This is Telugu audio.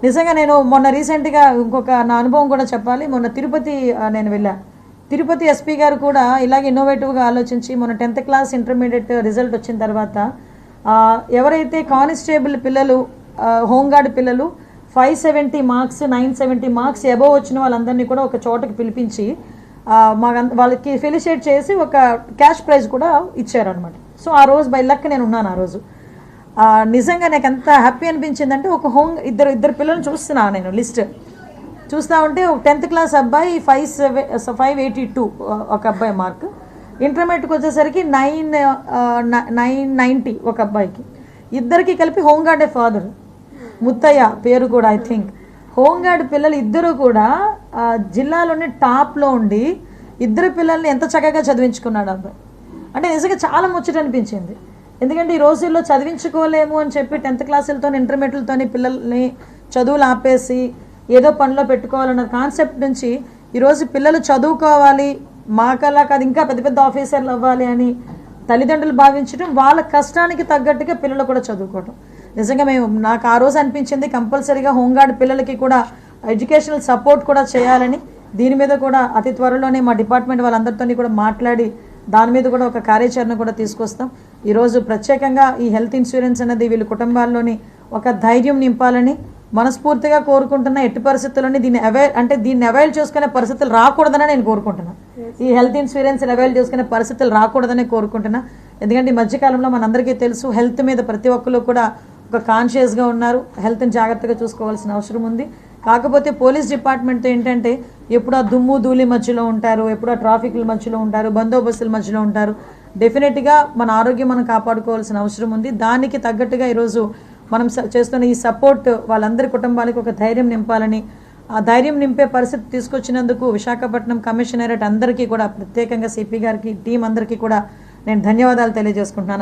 నిజంగా నేను మొన్న రీసెంట్గా ఇంకొక నా అనుభవం కూడా చెప్పాలి. మొన్న తిరుపతి నేను వెళ్ళా. తిరుపతి ఎస్పీ గారు కూడా ఇలాగే ఇన్నోవేటివ్గా ఆలోచించి మొన్న 10th క్లాస్ ఇంటర్మీడియట్ రిజల్ట్ వచ్చిన తర్వాత ఎవరైతే కానిస్టేబుల్ పిల్లలు, హోంగార్డ్ పిల్లలు 570 మార్క్స్ 970 మార్క్స్ అబోవ్ వచ్చిన వాళ్ళందరినీ కూడా ఒక చోటకి పిలిపించి వాళ్ళకి ఫెలిసిటేట్ చేసి ఒక క్యాష్ ప్రైజ్ కూడా ఇచ్చారనమాట. సో ఆ రోజు బై లక్ నేను ఉన్నాను. ఆ రోజు నిజంగా నాకు ఎంత హ్యాపీ అనిపించిందంటే ఒక ఇద్దరు పిల్లల్ని చూస్తున్నాను నేను. లిస్ట్ చూస్తూ ఉంటే ఒక 10th క్లాస్ అబ్బాయి 582 ఒక అబ్బాయి మార్క్, ఇంటర్మీడియట్కి వచ్చేసరికి 990 ఒక అబ్బాయికి. ఇద్దరికి కలిపి హోంగార్డే ఫాదర్ ముత్తయ్య పేరు కూడా ఐ థింక్. హోంగార్డ్ పిల్లలు ఇద్దరు కూడా జిల్లాలోనే టాప్లో ఉండి ఇద్దరు పిల్లల్ని ఎంత చక్కగా చదివించుకున్నాడు అబ్బాయి. అంటే నిజంగా చాలా ముచ్చట అనిపించింది. ఎందుకంటే ఈ రోజుల్లో చదివించుకోలేము అని చెప్పి 10th క్లాసులతో ఇంటర్మీడియట్లతో పిల్లల్ని చదువులు ఆపేసి ఏదో పనిలో పెట్టుకోవాలన్న కాన్సెప్ట్ నుంచి ఈరోజు పిల్లలు చదువుకోవాలి, మాకల్లా కాదు ఇంకా పెద్ద పెద్ద ఆఫీసర్లు అవ్వాలి అని తల్లిదండ్రులు భావించడం, వాళ్ళ కష్టానికి తగ్గట్టుగా పిల్లలు కూడా చదువుకోవటం. నిజంగా నాకు ఆ రోజు అనిపించింది కంపల్సరీగా హోంగార్డ్ పిల్లలకి కూడా ఎడ్యుకేషనల్ సపోర్ట్ కూడా చేయాలని. దీని మీద కూడా అతి త్వరలోనే మా డిపార్ట్మెంట్ వాళ్ళందరితో కూడా మాట్లాడి దాని మీద కూడా ఒక కార్యాచరణ కూడా తీసుకొస్తాం. ఈరోజు ప్రత్యేకంగా ఈ హెల్త్ ఇన్సూరెన్స్ అనేది వీళ్ళ కుటుంబాల్లోని ఒక ధైర్యం నింపాలని మనస్ఫూర్తిగా కోరుకుంటున్నా. ఎట్టి పరిస్థితుల్లోని దీన్ని అవైల్ చేసుకునే పరిస్థితులు రాకూడదని నేను కోరుకుంటున్నా. ఈ హెల్త్ ఇన్సూరెన్స్ అవైల్ చేసుకునే పరిస్థితులు రాకూడదని కోరుకుంటున్నా. ఎందుకంటే ఈ మధ్యకాలంలో మనందరికీ తెలుసు హెల్త్ మీద ప్రతి ఒక్కరు కూడా ఒక కాన్షియస్గా ఉన్నారు. హెల్త్ని జాగ్రత్తగా చూసుకోవాల్సిన అవసరం ఉంది. కాకపోతే పోలీస్ డిపార్ట్మెంట్తో ఏంటంటే ఎప్పుడు ఆ దుమ్ము ధూళి మధ్యలో ఉంటారు, ఎప్పుడు ఆ ట్రాఫిక్ల మధ్యలో ఉంటారు, బందోబస్తుల మధ్యలో ఉంటారు. డెఫినెట్గా మన ఆరోగ్యం మనం కాపాడుకోవాల్సిన అవసరం ఉంది. దానికి తగ్గట్టుగా ఈరోజు మనం చేస్తున్న ఈ సపోర్ట్ వాళ్ళందరి కుటుంబాలకు ఒక ధైర్యం నింపాలని, ఆ ధైర్యం నింపే పరిస్థితి తీసుకొచ్చినందుకు విశాఖపట్నం కమిషనరేట్ అందరికీ కూడా ప్రత్యేకంగా సిపి గారికి టీం అందరికీ కూడా నేను ధన్యవాదాలు తెలియజేసుకుంటున్నాను.